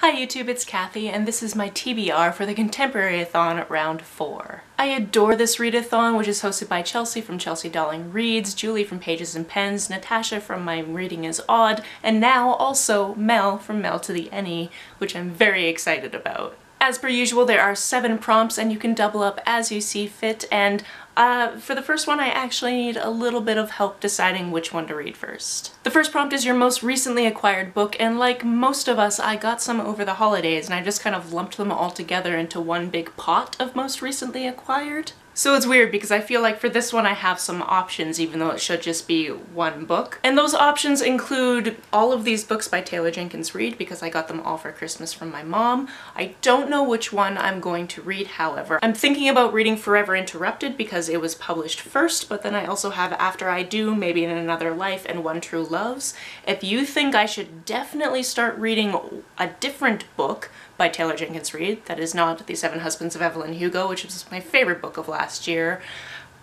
Hi YouTube, it's Kathy, and this is my TBR for the Contemporary-a-thon round 4. I adore this readathon, which is hosted by Chelsea from Chelsea Darling Reads, Julie from Pages and Pens, Natasha from My Reading is Odd, and now also Mel from Mel to the NE, which I'm very excited about. As per usual, there are 7 prompts and you can double up as you see fit, and for the first one I actually need a little bit of help deciding which one to read first. The first prompt is your most recently acquired book, and like most of us, I got some over the holidays and I just kind of lumped them all together into one big pot of most recently acquired. So it's weird because I feel like for this one I have some options even though it should just be one book. And those options include all of these books by Taylor Jenkins Reid because I got them all for Christmas from my mom. I don't know which one I'm going to read, however. I'm thinking about reading Forever Interrupted because it was published first, but then I also have After I Do, Maybe in Another Life, and One True Loves. If you think I should definitely start reading a different book by Taylor Jenkins Reid that is not The Seven Husbands of Evelyn Hugo, which was my favorite book of last year,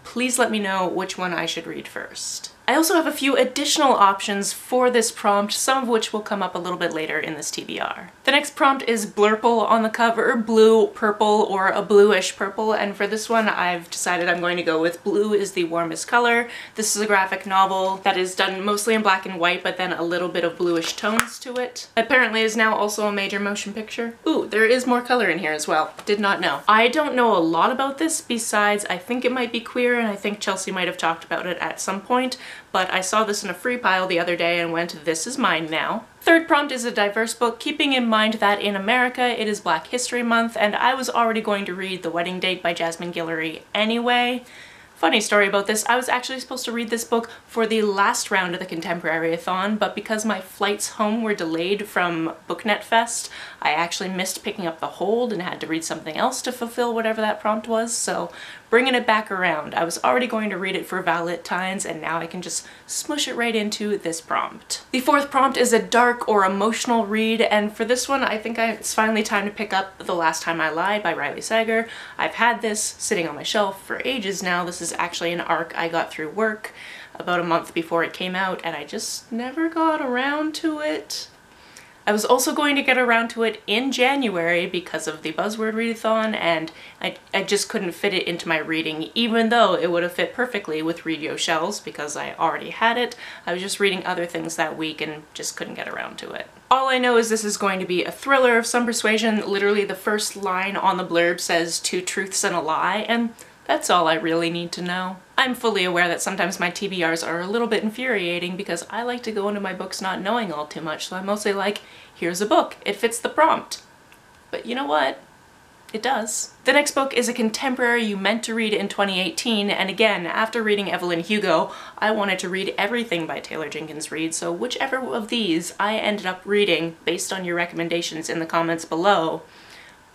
please let me know which one I should read first. I also have a few additional options for this prompt, some of which will come up a little bit later in this TBR. The next prompt is blurple on the cover, blue, purple, or a bluish purple, and for this one I've decided I'm going to go with blue is the warmest color. This is a graphic novel that is done mostly in black and white, but then a little bit of bluish tones to it. Apparently is now also a major motion picture. Ooh, there is more color in here as well. Did not know. I don't know a lot about this besides I think it might be queer, and I think Chelsea might have talked about it at some point, but I saw this in a free pile the other day and went, this is mine now. Third prompt is a diverse book, keeping in mind that in America it is Black History Month, and I was already going to read The Wedding Date by Jasmine Guillory anyway. Funny story about this, I was actually supposed to read this book for the last round of the Contemporary-a-thon, but because my flights home were delayed from BookNet Fest, I actually missed picking up the hold and had to read something else to fulfill whatever that prompt was, so bringing it back around. I was already going to read it for VaLITines, and now I can just smush it right into this prompt. The fourth prompt is a dark or emotional read, and for this one I think it's finally time to pick up The Last Time I Lied by Riley Sager. I've had this sitting on my shelf for ages now. This is actually an arc I got through work about a month before it came out, and I just never got around to it. I was also going to get around to it in January because of the Buzzword Readathon, and I just couldn't fit it into my reading, even though it would have fit perfectly with Read Yo! Shells because I already had it. I was just reading other things that week and just couldn't get around to it. All I know is this is going to be a thriller of some persuasion. Literally the first line on the blurb says 2 truths and a lie, and that's all I really need to know. I'm fully aware that sometimes my TBRs are a little bit infuriating because I like to go into my books not knowing all too much, so I'm mostly like, here's a book, it fits the prompt. But you know what? It does. The next book is a contemporary you meant to read in 2018, and again, after reading Evelyn Hugo, I wanted to read everything by Taylor Jenkins Reid, so whichever of these I ended up reading, based on your recommendations in the comments below,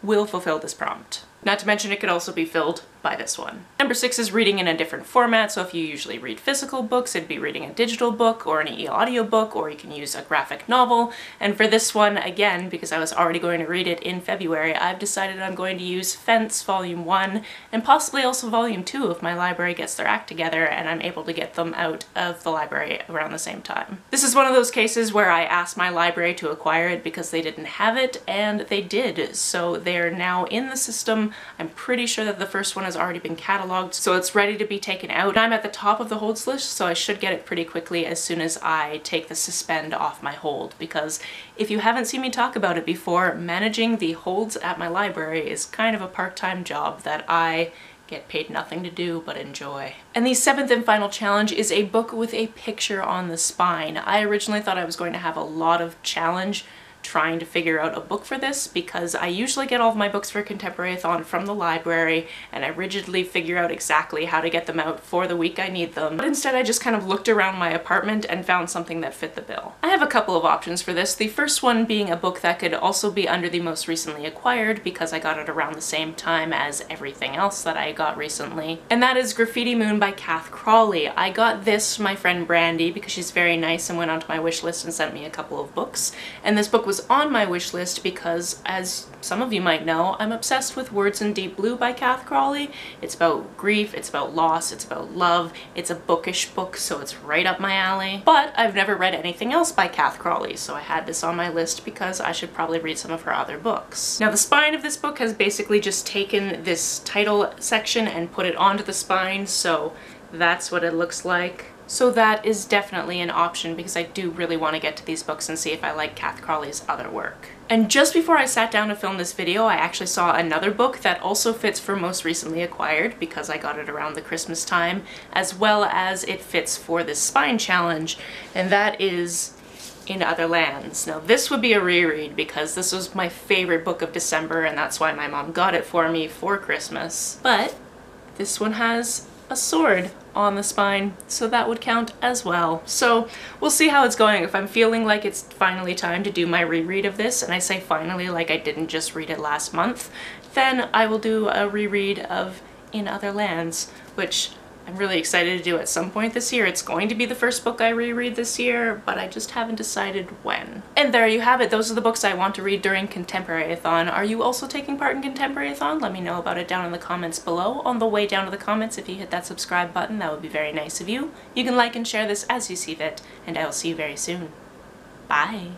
will fulfill this prompt. Not to mention it could also be filled by this one. Number 6 is reading in a different format, so if you usually read physical books, it'd be reading a digital book or an e-audio book, or you can use a graphic novel. And for this one, again, because I was already going to read it in February, I've decided I'm going to use Fence Volume 1 and possibly also Volume 2 if my library gets their act together and I'm able to get them out of the library around the same time. This is one of those cases where I asked my library to acquire it because they didn't have it, and they did, so they're now in the system. I'm pretty sure that the first one has already been cataloged, so it's ready to be taken out. I'm at the top of the holds list, so I should get it pretty quickly as soon as I take the suspend off my hold, because if you haven't seen me talk about it before, managing the holds at my library is kind of a part-time job that I get paid nothing to do but enjoy. And the 7th and final challenge is a book with a picture on the spine. I originally thought I was going to have a lot of challenge trying to figure out a book for this because I usually get all of my books for Contemporary-a-thon from the library and I rigidly figure out exactly how to get them out for the week I need them. But instead I just kind of looked around my apartment and found something that fit the bill. I have a couple of options for this, the first one being a book that could also be under the most recently acquired because I got it around the same time as everything else that I got recently, and that is Graffiti Moon by Kath Crawley. I got this from my friend Brandy because she's very nice and went onto my wish list and sent me a couple of books, and this book was was on my wish list because, as some of you might know, I'm obsessed with Words in Deep Blue by Cath Crawley. It's about grief, it's about loss, it's about love. It's a bookish book, so it's right up my alley. But I've never read anything else by Cath Crawley, so I had this on my list because I should probably read some of her other books. Now, the spine of this book has basically just taken this title section and put it onto the spine, so that's what it looks like. So that is definitely an option because I do really want to get to these books and see if I like Cath Crawley's other work. And just before I sat down to film this video, I actually saw another book that also fits for most recently acquired because I got it around the Christmas time, as well as it fits for this spine challenge, and that is In Other Lands. Now this would be a reread because this was my favorite book of December and that's why my mom got it for me for Christmas. But this one has a sword on the spine, so that would count as well. So we'll see how it's going. If I'm feeling like it's finally time to do my reread of this, and I say finally like I didn't just read it last month, then I will do a reread of In Other Lands, which I'm really excited to do at some point this year. It's going to be the first book I reread this year, but I just haven't decided when. And there you have it. Those are the books I want to read during Contemporary-a-thon. Are you also taking part in Contemporary-a-thon? Let me know about it down in the comments below. On the way down to the comments, if you hit that subscribe button, that would be very nice of you. You can like and share this as you see fit, and I will see you very soon. Bye!